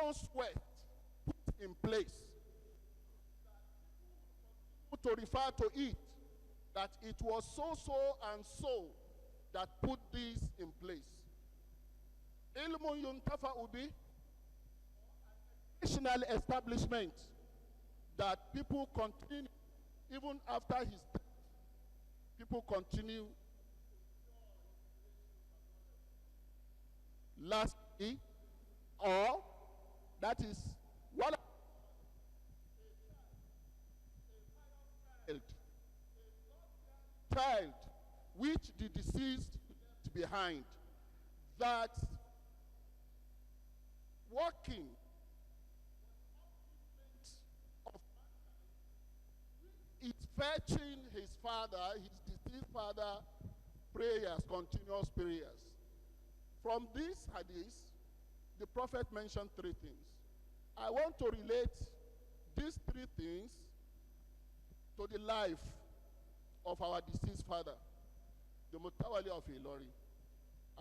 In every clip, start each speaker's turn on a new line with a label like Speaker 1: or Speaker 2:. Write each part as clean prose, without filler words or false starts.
Speaker 1: own sweat put in place, to refer to it, that it was so and so that put this in place. Ilmun yuntafa'u bi, national establishment that people continue, even after his death, people continue. Lastly, or that is what child which the deceased left behind, that working of is fetching his father, his deceased father, prayers, continuous prayers. From this hadith, the Prophet mentioned three things. I want to relate these three things to the life of our deceased father, the Mutawali of Ilori,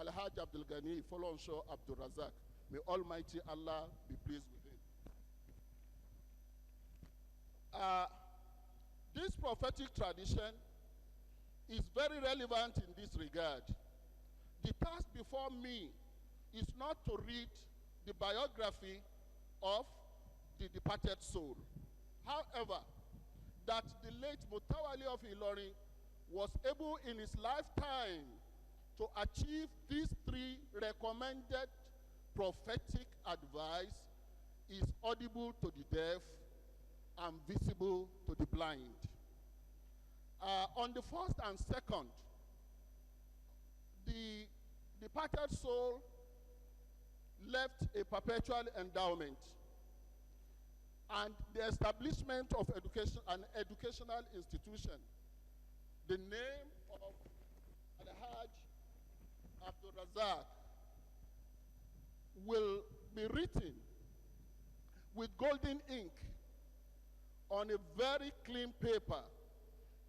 Speaker 1: Alhaji AbdulGaniyu, Folorunsho, Abdul-Razaq. May Almighty Allah be pleased with him. This prophetic tradition is very relevant in this regard. The task before me is not to read the biography of the departed soul. However, that the late Mutawali of Ilori was able in his lifetime to achieve these three recommended prophetic advice is audible to the deaf and visible to the blind. On the first and second, the departed soul left a perpetual endowment and the establishment of an educational institution. The name of Alhaji Abdul-Razaq will be written with golden ink on a very clean paper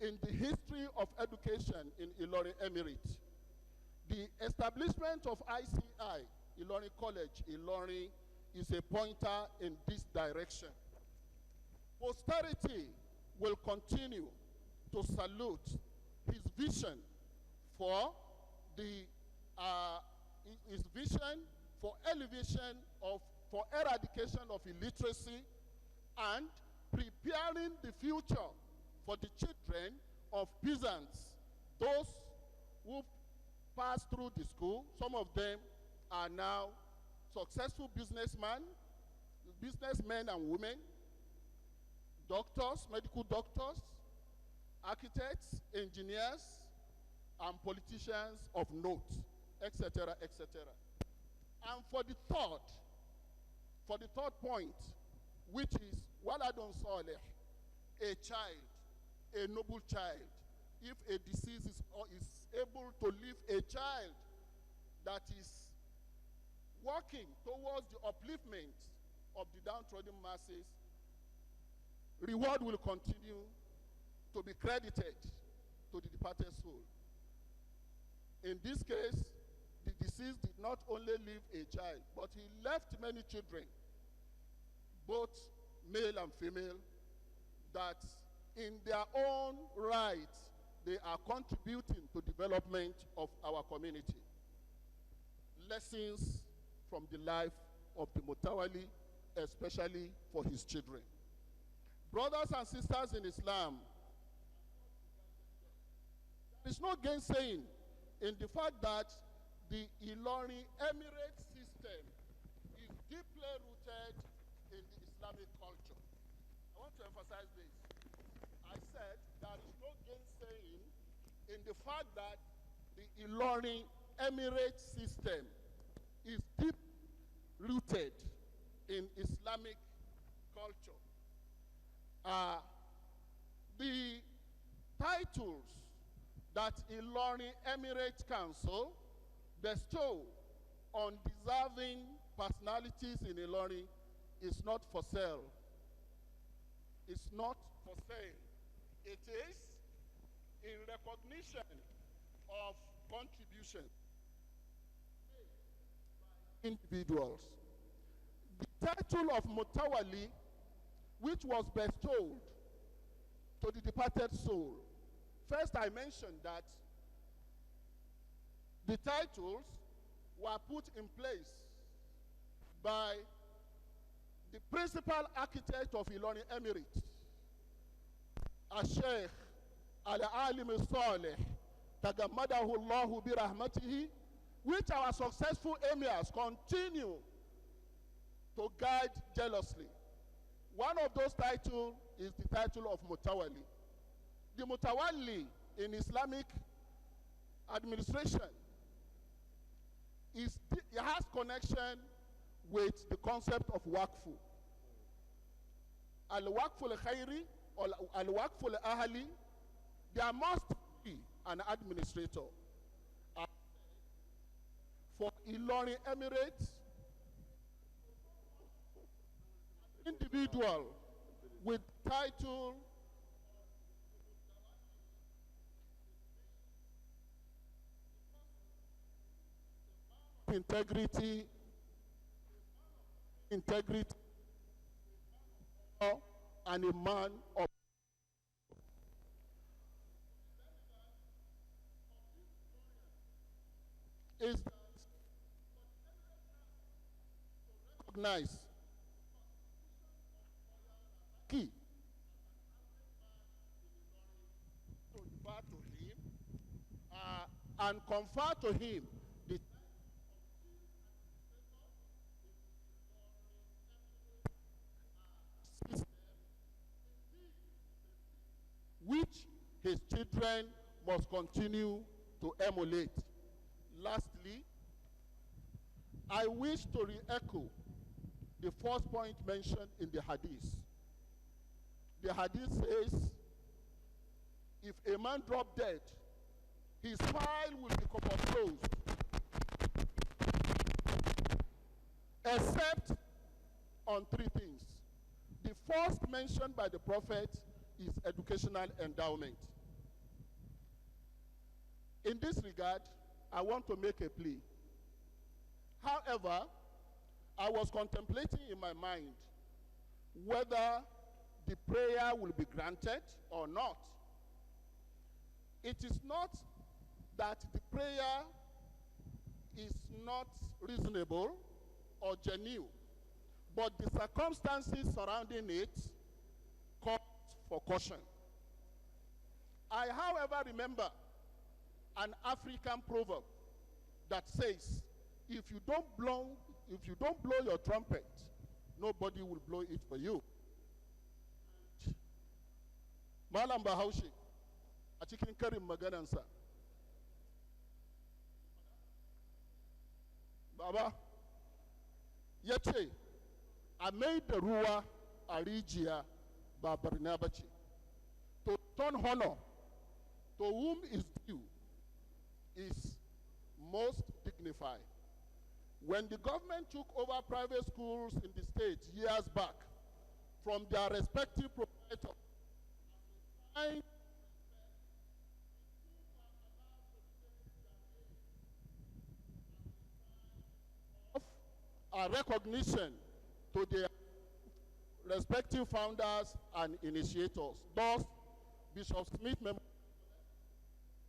Speaker 1: in the history of education in Ilori Emirate. The establishment of ICI, Ilori College, Ilori, is a pointer in this direction. Posterity will continue to salute his vision for elevation for eradication of illiteracy and preparing the future for the children of peasants, those who passed through the school. Some of them are now successful businessmen and women, doctors, medical doctors, architects, engineers, and politicians of note, etc., etc. And for the third point, which is Waladun Saleh, a child, a noble child. If a disease is able to leave a child that is working towards the upliftment of the downtrodden masses, reward will continue to be credited to the departed soul. In this case, the deceased did not only leave a child, but he left many children, both male and female, that in their own right, they are contributing to development of our community. Lessons from the life of the Mutawali, especially for his children. Brothers and sisters in Islam, there is no gainsaying in the fact that the Ilori Emirate system is deeply rooted in the Islamic culture. I want to emphasize this. I said there is no gainsaying in the fact that the Ilori Emirate system is deep rooted in Islamic culture. The titles that Ilori Emirate Council bestow on deserving personalities in Ilori is not for sale. It's not for sale. It is in recognition of contribution by individuals. The Title of Mutawali, which was bestowed to the departed soul. First, I mentioned that the titles were put in place by the principal architect of Ilorin Emirate, Sheikh Al-Alim Saleh, Tagamadahu Allahu bi rahmatihi, which our successful emirs continue to guide jealously. One of those titles is the title of Mutawali. The Mutawali in Islamic administration it has connection with the concept of Waqfu. Al-Waqfu al-Khairi or Al-Waqfu al-Ahli, there must be an administrator. For Ilorin Emirates, individual with title integrity and a man of is recognized key to refer to him and confer to him the system which his children must continue to emulate. Lastly, I wish to re-echo the first point mentioned in the hadith. The hadith says, if a man drop dead, his file will become closed, except on three things. The first mentioned by the Prophet is educational endowment. In this regard, I want to make a plea. However, I was contemplating in my mind whether the prayer will be granted or not. It is not that the prayer is not reasonable or genuine, but the circumstances surrounding it call for caution. I, however, remember an African proverb that says, if you don't blow your trumpet, nobody will blow it for you. Malam Bahaushe, a cikin karin maganansa, Baba, ya ce, a mai da ruwa a rijiya ba barna ba ce. To turn honor to whom is due is most dignified. When the government took over private schools in the state years back from their respective proprietors, a recognition to their respective founders and initiators. Thus, Bishop Smith Memorial,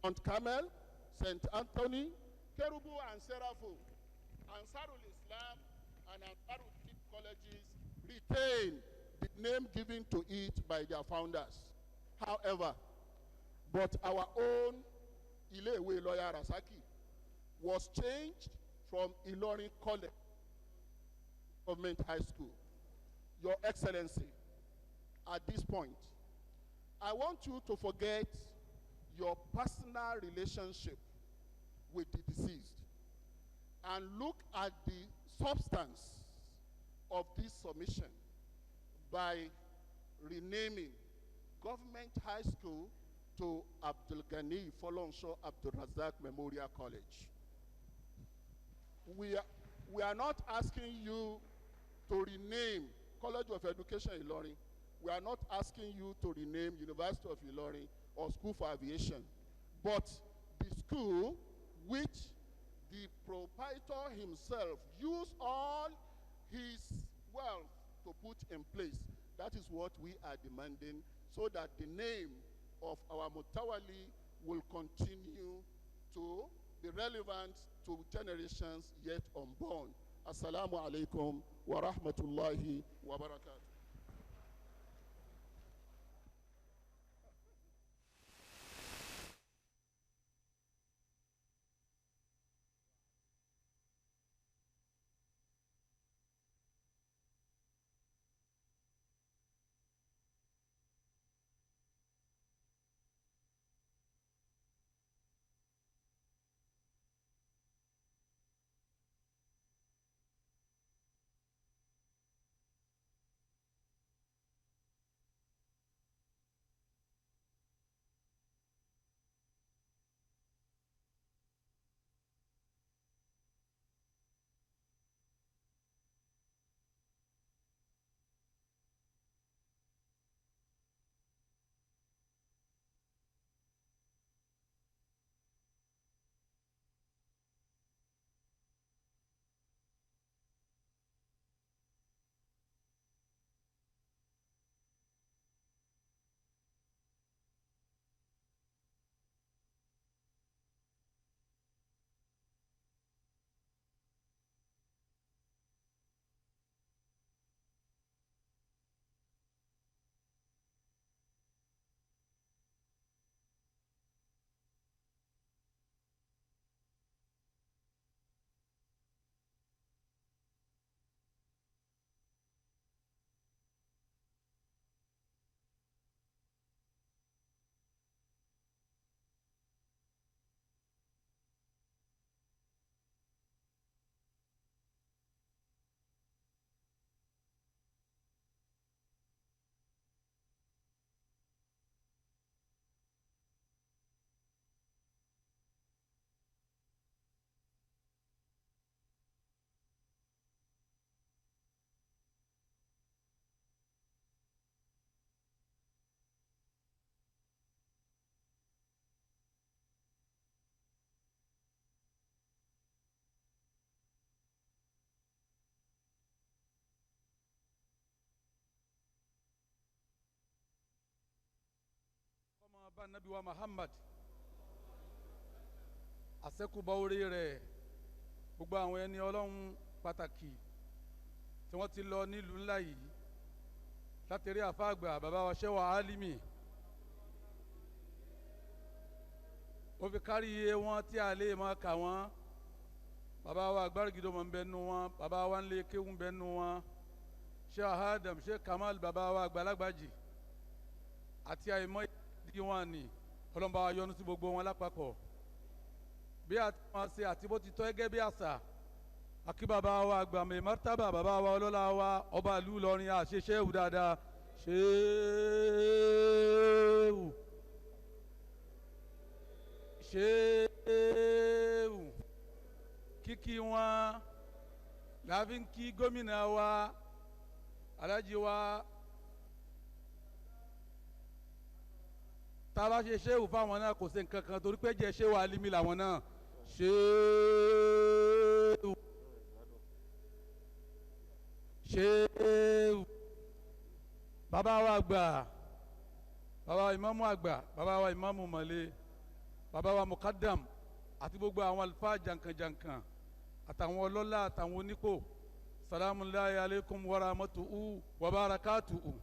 Speaker 1: Mount Carmel, St. Anthony, Kerubu and Seraphim, Ansarul Islam, and Ansarul Tip colleges retain the name given to it by their founders. However, but our own Ilewe lawyer Rasaki was changed from Ilorin College, Government High School. Your Excellency, at this point, I want you to forget your personal relationship with the deceased and look at the substance of this submission by renaming Government High School to AbdulGaniyu Folorunsho Abdul-Razaq Memorial College. We are not asking you to rename College of Education Ilorin. We are not asking you to rename University of Ilorin or School for Aviation. But the school which the proprietor himself used all his wealth to put in place. That is what we are demanding, so that the name of our Mutawali will continue to be relevant to generations yet unborn. Assalamu alaikum wa rahmatullahi wa barakatuh.
Speaker 2: Nabi wa Muhammad àṣẹ́kùbọ̀ orí rẹ̀ gbogbo àwọn ẹni Ọlọ́run pàtàkì tí wọ́n ti lọ nílùú ńlá yìí láti rí àfáàgbà bàbá wa ṣẹ́wà álímì ó fi kárí iye wọn tí a lè máa kà wọ́n. Bàbá wa Àgbàrìgìdò mọ̀ ń bẹ nù wọn, bàbá wa ńlẹ̀ kéwù ń bẹ nù wọn, Sheikh Adam, Sheikh Kamal, bàbá wa Àgbàlagbàjì àti àìmọ́ ìdí wọn ni ọlọ́mọba wa yọ́nú sí gbogbo wọn lápapọ̀. Bí a ti máa ṣe àti bó ti tọ́ gẹ́gẹ́ bí àṣà, àkí bàbá wa àgbàmì mọ́tàbà, bàbá wa ọlọ́lá wa ọba ìlú Ìlọrin àṣeṣe ewu dáadáa ṣéèwù ṣéèwù kíkí wọn láàfin kí gómìnà wa Alhaji wa tába ṣe ṣéwù fáwọn náà kò sí nǹkan kan torí pé jẹ́ ṣéwù alimi làwọn náà ṣéwù ṣéwù bàbá wa àgbà, bàbá wa ìmáàmù àgbà, bàbá wa ìmáàmù mọ̀lẹ́, bàbá wa mukadam àti gbogbo àwọn àlùfáà jankan-jankan àtàwọn ọlọ́lá àtàwọn onípò, salamullahi alaikum wa rahmatuhu wa barakatuhu.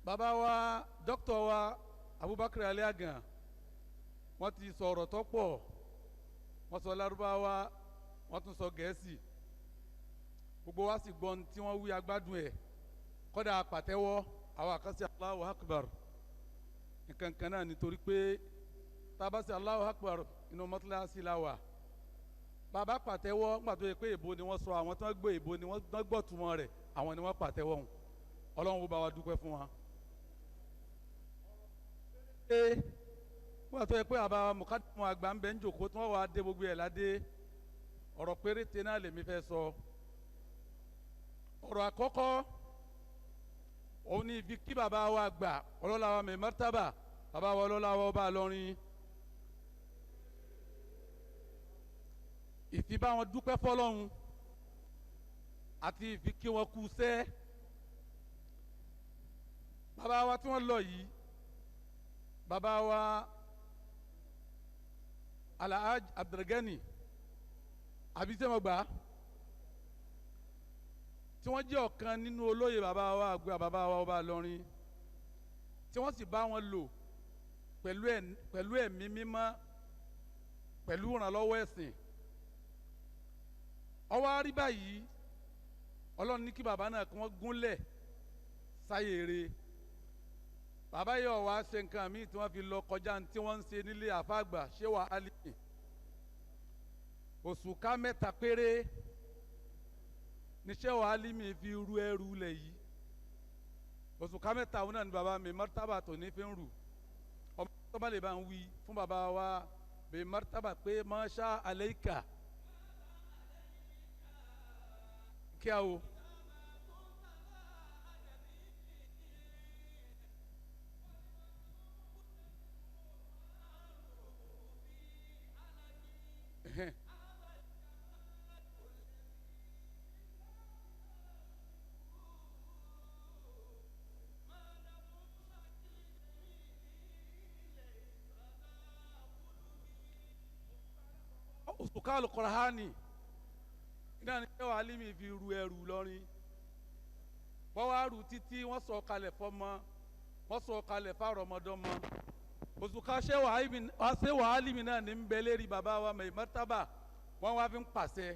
Speaker 2: Bàbá wa dókítà wa Abubakar Aliagan wọ́n ti sọ̀rọ̀ tó pọ̀, wọ́n sọ Lárúbáwá, wọ́n tún sọ Gẹ̀ẹ́sì, gbogbo wa sì gbọ́n tí wọ́n wí agbádùn ẹ̀, kọ́dà pàtẹ́wọ́ àwọn àkànṣe Allahu Akbar nǹkan kan náà nítorí pé tábàṣe Allahu Akbar inú mọ́tíláṣí la wà, bàbá pàtẹ́wọ́ nígbà tó yẹ pé èbó ni wọ́n sọ, àwọn tó ń gbọ́ èbó ni wọ́n gbọ́ túmọ̀ rẹ̀, àwọn ni wọ́n pàtẹ́wọ́ hùn. Ọlọ́run ó bá wa dúpẹ́ fún wa. Nígbà tó yẹ pé àbá mùkádàmù àgbà ń bẹ ń jòkó tí wọ́n wá dé gbogbo ẹ̀ ládé, ọ̀rọ̀ péréte náà lèmi fẹ́ sọ. Ọ̀rọ̀ àkọ́kọ́ òun ni ibi kí bàbá wa gbà ọlọ́lá wa mi mọ́tàbà, bàbá wa ọlọ́lá wa ọba Ìlọrin ìfi bá wọn dúpẹ́ fọ́lọ́run àti ìfi kí wọn kú sẹ́. bàbá wa tí wọ́n lọ yìí bàbá wa Alhaji AbdulGaniyu abisẹ́mọ̀gbà tí wọ́n jẹ́ ọ̀kan nínú olóyè bàbá wa àgbà bàbá wa ọba Ìlọrin tí wọ́n sì bá wọn lò pẹ̀lú ẹ̀mí mímọ́ pẹ̀lú ìrànlọ́wọ́ ẹ̀sìn. ọwọ́ àrí báyìí Ọlọ́run ní kí bàbá náà kí wọ́n gúnlẹ̀ sáyé rẹ̀. bàbá yìí ọ̀wá ṣe nǹkan míì tí wọ́n fi lọ kọjá tí wọ́n ń ṣe nílé àfàgbà ṣéwà Alimi. òṣùká 3 péré ní ṣéwà Alimi fi ru ẹrù lẹ̀ yìí. òṣùká 3 òun náà ni bàbá mi mọ́tàbà tó ní fi ń rù. ọmọ tó bá lè bá ń wí fún bàbá wa bí mọ́tàbà pé masha aleika kí a o. òṣùká Al-Qur'ani iná ní ṣéwà Alimi fi ru ẹrù lọ́rin. wọ́n wá rù títí wọ́n sọ kalẹ̀ fọmọ wọ́n sọ kalẹ̀ fárọmọdọ́mọ. òṣùká ṣéwà Alimi náà ní ń bẹ lérí bàbá wa mẹ́tàbà wọ́n wá fi ń pàṣẹ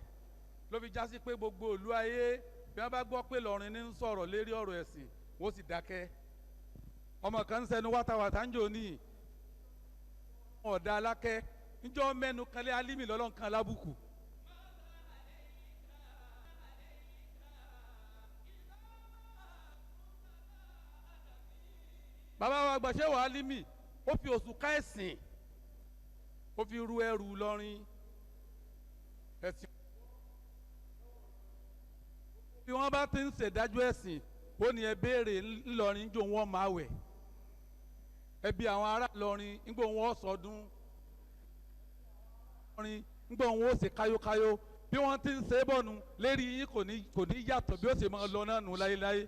Speaker 2: ló fi jásí pé gbogbo ìlú ayé bí wọ́n bá gbọ́ pé lọ́rin ní ń sọ̀rọ̀ lérí ọ̀rọ̀ ẹ̀sìn wọ́n sì dákẹ́. ọmọ kan ń sẹnu wátawàtá ń jò ní ọ̀dà alákẹ́ níjọ́ mẹ́nu kanlé Alimi lọ́lọ́nkan lábùkù. bàbá wa gbà ṣéwà Alimi ó fi òṣùká ẹ̀sìn ó fi ru ẹrù lọ́rin ẹ̀sìn. bí wọ́n bá ti ń ṣèdájọ́ ẹ̀sìn ó ní ẹ béèrè ńlọrin jò wọ́n máa wẹ̀ ẹbí àwọn ará Ìlọrin ńgbò wọn sọdún Ìlọrin ńgbò wọn ó ṣe káyókáyó bí wọ́n ti ń ṣe é bọ̀nù lérí yín kò ní yàtọ̀ bí ó ṣe máa lọ náà nù láéláé.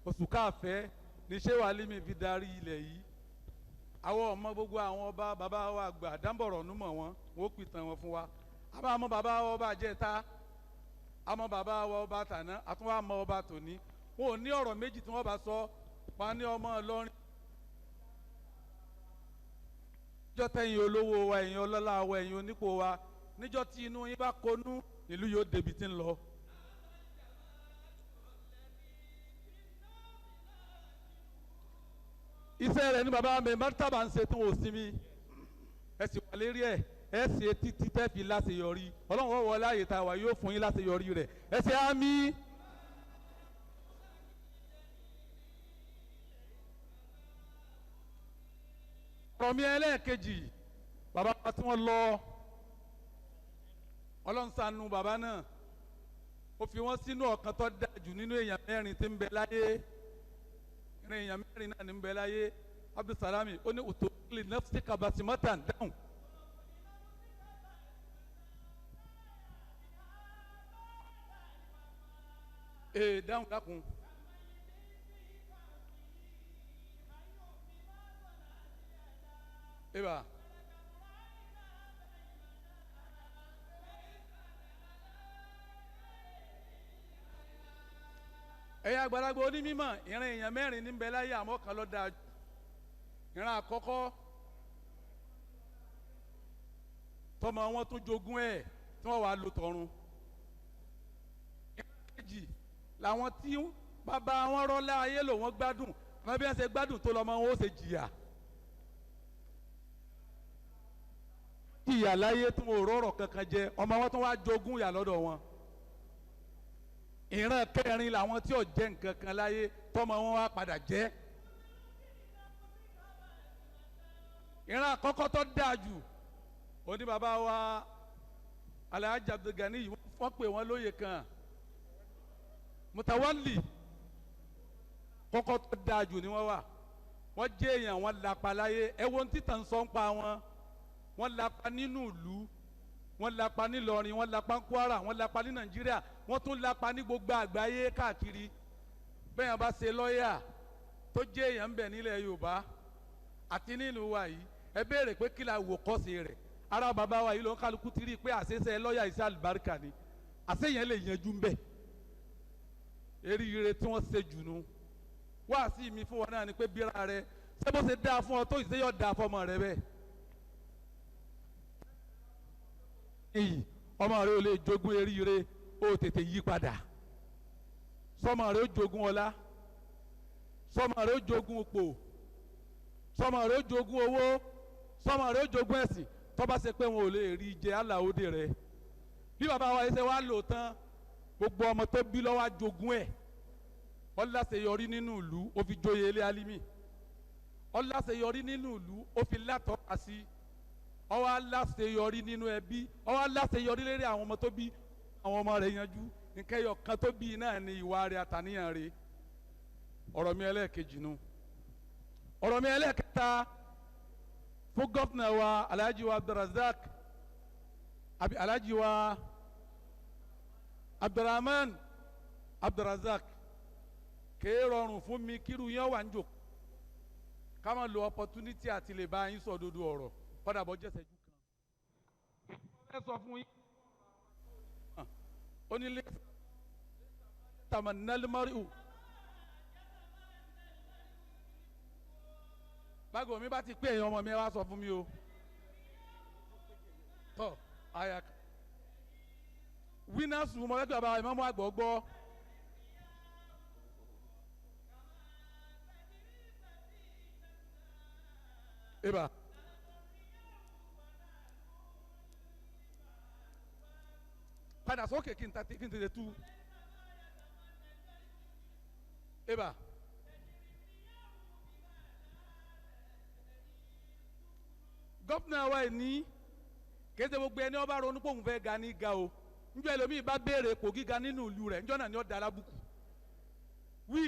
Speaker 2: òṣùká àfẹ́ ní ṣéwà Alimi fi darí ilẹ̀ yìí. àwọn ọmọ gbogbo àwọn ọba bàbá wa àgbà dáńbọ̀rọ̀ númọ̀ wọn wọ́n pìtàn wọn fún wa. àbá àmọ́ bàbá wa ọba jẹta àmọ́ bàbá wa ọba tàná àtúnwá àmọ́ ọba tòní. wọn ò ní ọ̀rọ̀ méjì tí wọ́n bá sọ pa ní ọmọ Ìlọrin. níjọ́ tẹ̀yìn olówó wa ẹ̀yin ọlọ́lá wa ẹ̀yin onípò wa níjọ́ tí inú yín bá konú ìlú yóò débi tí ń lọ. iṣẹ́ rẹ̀ ní bàbá mi mọ́tàbà ń ṣe tí wọ́n ò sinmi ẹ sì wà lérí ẹ̀ ẹ ṣe títí tẹ́ fi láṣeyọrí Ọlọ́run wọ́n wọlé àyè tá a wà yóò fún yín láṣeyọrí rẹ̀ ẹ ṣe àmì. ọ̀rọ̀ mi ẹlẹ́ẹ̀kejì bàbá wa tí wọ́n lọ Ọlọ́run ṣàánú bàbá náà ó fi wọ́n sínú ọ̀kan tó dáa jù nínú èèyàn 4 tí ń bẹ láyé. èèyàn 4 náà ní ń bẹ láyé. Abdulsalami ó ní òtòlì nafsi kabasimatan dáhùn. dáhùn dákun. eba ẹ̀yin àgbàlagbà onímọ̀ ìran èèyàn 4 ní ń bẹ láyé àmọ́ kan ló dáa jù. ìran àkọ́kọ́ tọmọ wọn tún jogún ẹ̀ tí wọ́n wàá lò tọ̀run. ìran kejì làwọn tí bàbá wọn rọ́lá ayé lò wọ́n gbádùn àmọ́ bí wọ́n ṣe gbádùn tó lọ́mọ wọn ó ṣe jìyà. jìyà láyé tí wọn ò rọrọ̀ kankan jẹ ọmọ wọn tún wá jogún ìyà lọ́dọ̀ wọn. ìran kẹrin làwọn tí ò jẹ nǹkan kan láyé tọmọ wọn wá padà jẹ. ìran àkọ́kọ́ tó dáa jù oní bàbá wa Alhaji AbdulGaniyu wọ́n pè wọ́n lóye kan mutawalli kọ́kọ́ tó dáa jù ni wọ́n wà wọ́n jẹ́ èèyàn wọ́n lapa láyé ẹ wo ní títàn sọ ń pa wọn wọ́n lapa nínú ìlú wọ́n lapa nílọrin wọ́n lapa ní Kwara wọ́n lapa ní Nàìjíríà wọ́n tún lapa ní gbogbo àgbáyé káàkiri bẹ́ẹ̀ yẹn bá ṣe lọ́ọ̀yà tó jẹ́ èèyàn ń bẹ nílẹ̀ Yorùbá àti nínú wa yìí ẹ béèrè pé kí la wò kọ́sì rẹ̀ ara bàbá wa yìí ló ń kálukú ti rí i pé àṣeṣe lọ́ọ̀yà iṣẹ́ àlùbáríkà ni àṣeyàn lè yanjú ń bẹ̀ eríire tí wọ́n ṣe jù nù wá sí mi fún wọn náà ni pé bíra rẹ ṣé bó ṣe dáa fún ọ tó ìṣe yọ dáa fọmọ rẹ bẹ́ẹ̀ iyì ọmọ rẹ ò lè jogún eríire ó tètè yí padà sọmọ rẹ ó jogún ọlá sọmọ rẹ ó jogún ipò sọmọ rẹ ó jogún owó sọmọ rẹ ó jogún ẹ̀sìn tó bá ṣe pé wọn ò lè rí jẹ aláwòdì rẹ bí bàbá wa ẹsẹ wa lò tán gbogbo ọmọ tó bí lọ́wọ́ jogún ẹ̀ ọláseyọrí nínú ìlú ó fi joyè ilé alimi ọláseyọrí nínú ìlú ó fi látọ́ka sí ọwọ́ aláṣeyọrí nínú ẹbí ọwọ́ aláṣeyọrí lérí àwọn ọmọ tó bí àwọn ọmọ rẹ̀ yanjú nǹkan ẹyọ kan tó bí náà ní ìwà rẹ̀ àtàníyàn rẹ̀ ọ̀rọ̀ mi ẹlẹ́ẹ̀kejì nu ọ̀rọ̀ mi ẹlẹ́ẹ̀kẹta fún gọ́fìnà wa Alhaji wa Abdul-Razaq àbí Alhaji wa Abdul-Razaq kèé rọrùn fún mi kírú yẹn wà ń jò ká má lo opportunity àti lè bá yín sọ dodo ọ̀rọ̀ kọ́dà bọ́ jẹ́sẹ̀ jù kan. ẹ sọ fún yín ó ní lè tàmánálímọ́rìù báwo mi bá ti pé èèyàn ọmọ mi wá sọ fún mi o tọ́ àyà winners mo fẹ́ kí bàbá ìmọ̀mú àgbọ̀ gbọ́. Eba. Padà sókè kí n tètè tú. Eba. Gọ́fìnà wa ní kéde gbogbo ẹni ọba ronú pé òun fẹ́ ga ní ga o. Njọ́ ẹlòmíì bá béèrè ipò gíga nínú ìlú rẹ̀ njọ́ náà ni ó da alábùkù. Wí.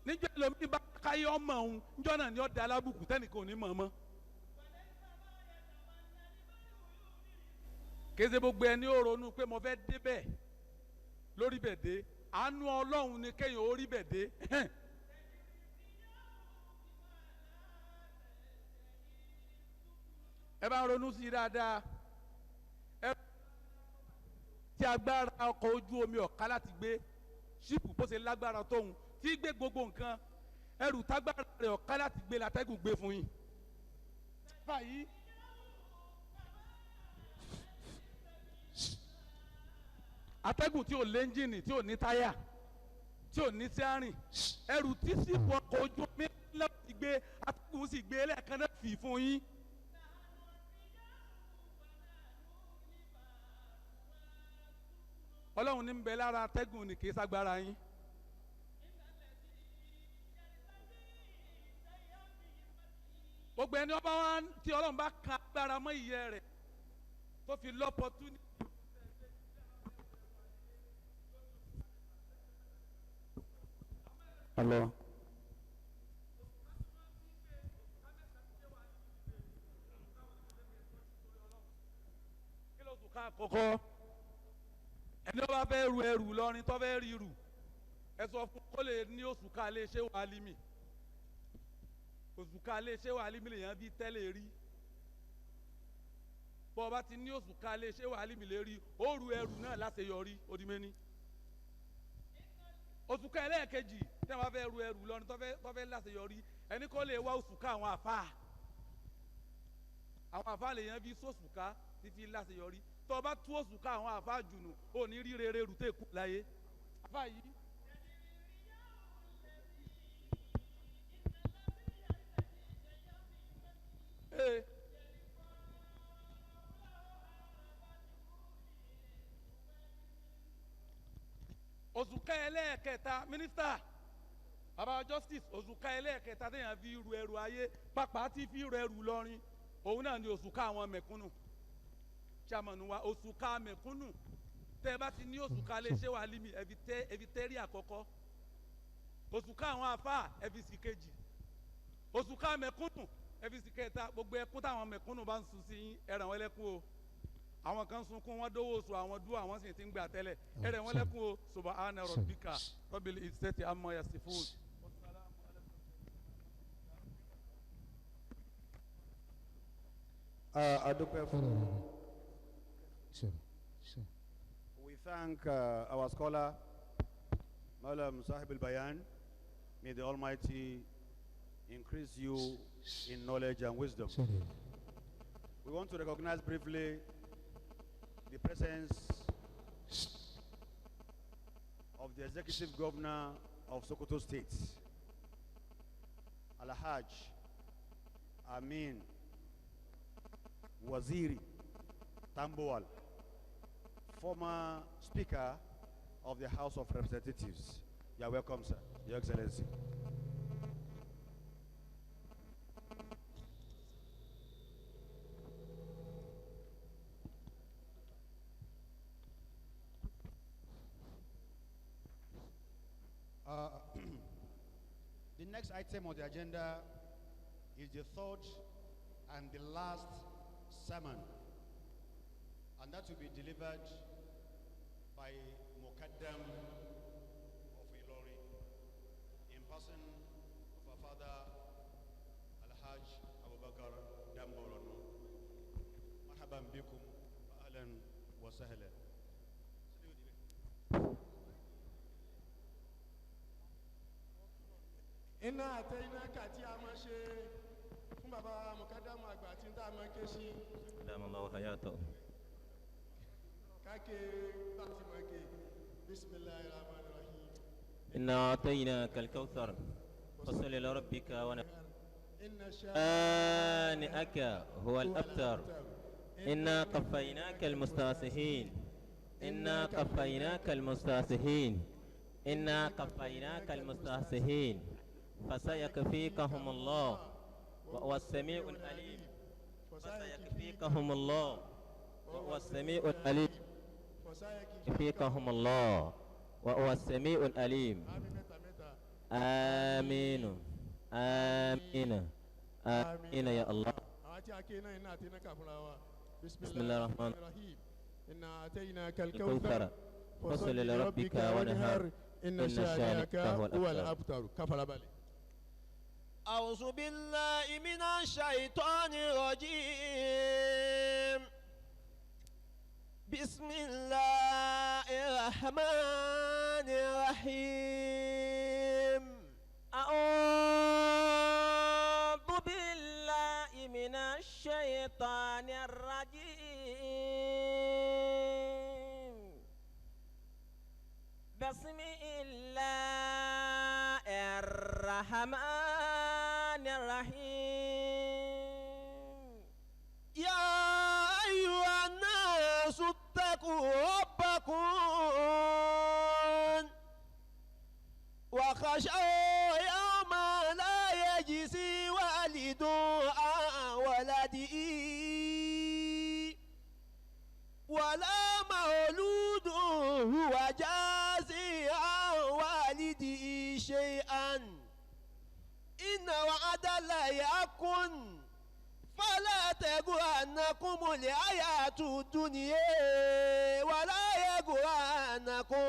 Speaker 2: Níjọ́ ẹlòmíì bá káyé ọmọ òun njọ́ náà ni ó da alábùkù tẹ́nìkan ò ní mọ̀ mọ́. Kéde gbogbo ẹni ó ronú pé mo fẹ́ débẹ̀ lórí bẹ̀dẹ̀ àánú Ọlọ́run ni kéèyàn ó rí bẹ̀dẹ̀. Ẹ bá ronú sí i dáadáa ẹ tí agbára ọkọ̀ ojú omi ọ̀ká láti gbé ṣíìpù bó ṣe lágbára tóun tí gbé gbogbo nǹkan ẹrù tágbára rẹ̀ ọ̀ká láti gbé látẹ́gùn gbé fún yín. báyìí atẹ́gùn tí ò lẹ́ńjìnì tí ò ní táyà tí ò ní sẹ́rìn ẹrù tí ṣíìpù ọkọ̀ ojú omi láti gbé atẹ́gùn sì gbé lẹ́ẹ̀kan náà fì fún yín. Ọlọ́run ní ń bẹ lára atẹ́gùn ní kì í ságbára yín. Gbogbo ẹni ọba wa tí Ọlọ́run bá ka agbára mọ́ ìyẹ́ rẹ̀ tó fi lọ́pọ̀túnì. Hello. Kí ló tún ká àkọ́kọ́? Ẹni ó bá fẹ́ ru ẹrù lọ́rin tó fẹ́ rí rù ẹ sọ fún kó lè ní oṣù ká lè ṣe wà límì oṣù ká lè ṣe wà límì lèèyàn bí tẹ́lẹ̀ rí bọ́ ọ bá ti ní oṣù ká lè ṣe wà límì lè rí ó ru ẹrù náà láṣeyọrí odimẹ́ni oṣù ká ẹlẹ́ẹ̀kejì tí wọ́n bá fẹ́ ru ẹrù lọ́rin tó fẹ́ láṣeyọrí ẹni kó lè wá oṣù ká àwọn àfáà lèèyàn bí sóṣù ká títí láṣeyọrí tó bá tú oṣù ká àwọn àfáà jùnù ò ní rí rere rù tẹ́ kú láyé àfáà yìí. oṣù ká ẹlẹ́ẹ̀kẹta mínísítà bàbá justice oṣù ká ẹlẹ́ẹ̀kẹta téèyàn fi ru ẹrù ayé pàpà tí fi ru ẹrù lọ́rin òun náà ni oṣù ká àwọn mẹ̀kúnnù chairman wa oṣù ká mẹ̀kúnnù tẹ́ ẹ bá ti ní òṣùká lè ṣe wà límì ẹ̀fi tẹ́rí àkọ́kọ́ òṣùká àwọn afá ẹ̀fi sì kejì òṣùká mẹ̀kúnnù ẹ̀fi sì kẹta gbogbo ẹkún táwọn mẹ̀kúnnù bá ń sun sí yín ẹ ràn wọ́n lẹ́kún o àwọn kan sunkún wọn dówó oṣù àwọn dúró àwọn sì ti ń gbà tẹ́lẹ̀ ẹ ràn wọ́n lẹ́kún o subhana rabbika rabbil izzati amma yasifun.
Speaker 3: We thank our scholar, Malam Sahib al-Bayan. May the Almighty increase you in knowledge and wisdom. We want to recognize briefly the presence of the Executive Governor of Sokoto State, Alhaji Amin Waziri Tambuwal, former Speaker of the House of Representatives. You are welcome, sir, Your Excellency. The next item on the agenda is the third and the last sermon, and that will be delivered by Mukaddam of Ilori in person of our father Alhaji Abubakar Dambolonu. Marhaban bikum wa ahlan wa sahlan.
Speaker 4: Iná àtẹ̀yìnà kàtí a máa ṣe fún bàbá Mukadamu àgbà tí ń tá a máa ké sí.
Speaker 5: Allahu hayatahu.
Speaker 4: Káàkiri bá ti máa ké. Bismillahir Rahmanir Rahim.
Speaker 5: Inna a'tainaka al-kawthar. Fasalli li rabbika wanhar. Shani'aka huwa al-abtar. Inna kafaynaka al-mustasihin. Inna kafaynaka al-mustasihin. Inna kafaynaka al-mustasihin. فسيكفيكهم الله وهو السميع العليم فسيكفيكهم الله وهو السميع العليم فسيكفيكهم الله وهو السميع العليم آمين آمين آمين يا الله بسم الله الرحمن الرحيم
Speaker 4: إنا أتيناك
Speaker 5: الكوثر فصل لربك ونهر
Speaker 4: إن شانئك هو الأبتر كفر بالي.
Speaker 6: أعوذ بالله من الشيطان الرجيم. بسم الله الرحمن الرحيم. أعوذ بالله من الشيطان الرجيم. بسم الله الرحمن الرحيم. يا أيها الناس اتقوا ربكم وخشوا يوما لا يجزي والد عن ولده ولا مولود هو جازي عن والده شيئا إن وعد الله يكن فلا تغرنكم الحياة الدنيا ولا يغرنكم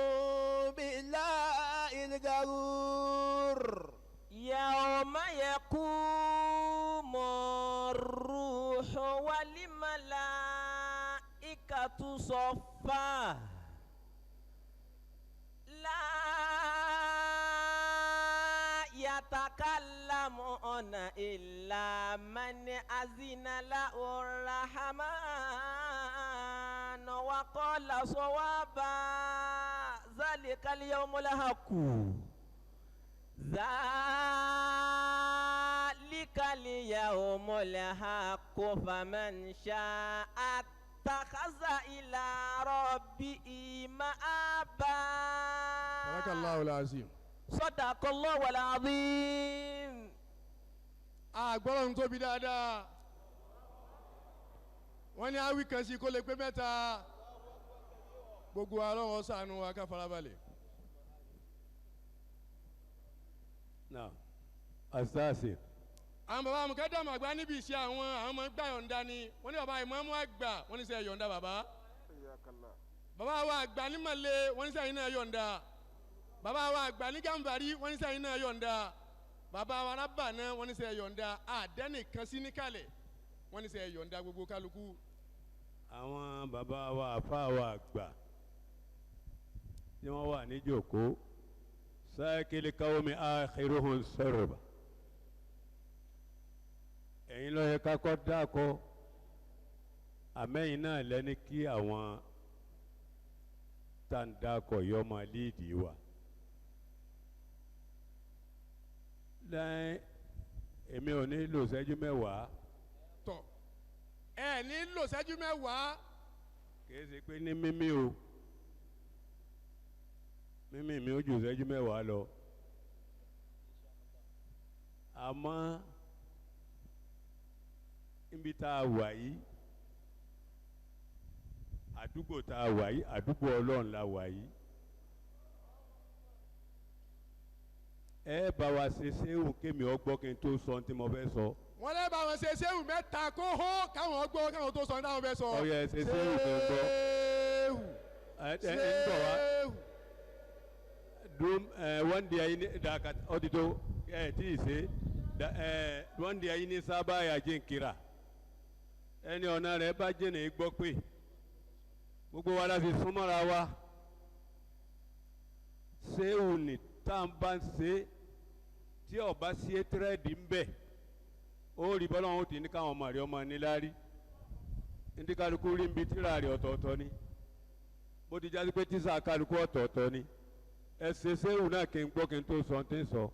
Speaker 6: بالله الغرور.
Speaker 5: يوم يقوم الروح والملائكة صفا لا يتكلمون إلا من أذن له الرحمن وقال صوابا ذلك اليوم الحق ذلك اليوم الحق فمن شاء اتخذ إلى ربه مآبا.
Speaker 4: بارك الله العظيم.
Speaker 5: صدق الله العظيم.
Speaker 4: Àgbọ̀rọ̀ ń tóbi dáadáa. Wọ́n ní àwí kan sí kó lè pé mẹ́ta. gbogbo ọlọ́run ṣàánú wa ká farabalẹ̀.
Speaker 7: Now, Astasi.
Speaker 4: àwọn bàbá mùkẹ́dàmù àgbà níbi iṣẹ́ àwọn ọmọ gbà yọ̀ǹda ni wọ́n ní bàbá ìmáàmù àgbà wọ́n ní sẹ́ yọ̀ǹda bàbá. bàbá wa àgbà ní Màlẹ́ wọ́n ní sẹ́yìn náà yọ̀ǹda. bàbá wa àgbà ní Gàmbàrí wọ́n ní sẹ́yìn náà yọ̀ǹda. bàbá wa rábà náà wọ́n ní sẹ́ yọ̀ǹda. àdẹ́nìkan sí níkàlẹ̀ wọ́n ní sẹ́ yọ̀ǹda gbogbo kálukú.
Speaker 7: Àwọn bàbá wa àfa wa àgbà tí wọ́n wà ní jòkó sákìlì káwọ́mi akhiruhum sarba. Ẹ̀yin ló yẹ ká kọ́ dákọ́ àmẹ́yìn náà lẹ́ni kí àwọn tá ń dákọ̀ yọ máa líìdì wa. Lẹ́yìn èmi ò ní lò ṣẹ́jú mẹ́wàá.
Speaker 4: tọ̀ ẹ ní lò ṣẹ́jú mẹ́wàá.
Speaker 7: Kìí ṣe pé ní mímí o mímí mi ó jù ṣẹ́jú mẹ́wàá lọ. Àmọ́ níbi tá a wà yìí àdúgbò tá a wà yìí àdúgbò Ọlọ́run la wà yìí. Ẹ bá wa ṣe séwù kémi ọgbọ́ kí n tó sọ tí mo fẹ́ sọ.
Speaker 4: wọ́n lè bá wọn ṣe séwù mẹ́ta kó hó káwọn gbọ́ káwọn tó sọ ní táwọn fẹ́ sọ.
Speaker 7: Ọyẹ ṣe séwù kí n gbọ́. Ẹ ń bọ̀ wá. Wọ́n di ẹyin ní dàkà ọ̀dìdó tí ì ṣe wọ́n di ẹyin ní sábà yà jẹ́ nkira. Ẹni ọ̀nà rẹ̀ bá jẹ́ ní gbọ́ pé gbogbo wa la fi súnmọ́ra wa. Séwù ní tá à ń bá ń ṣe tí ọba sí tírẹ́ẹ̀dì ń bẹ̀ ó rí bọ́lá wọn ó ti ní káwọn ọmọ rẹ̀ ọmọ níláárí ní kálukú rí nbí tíra rẹ̀ ọ̀tọ̀ọ̀tọ̀ ni bó ti jáde pé tíṣà kálukú ọ̀tọ̀ọ̀tọ̀ ni ẹ ṣe séwù náà kí n gbọ́ kí n tó sọ ń tẹ́ sọ.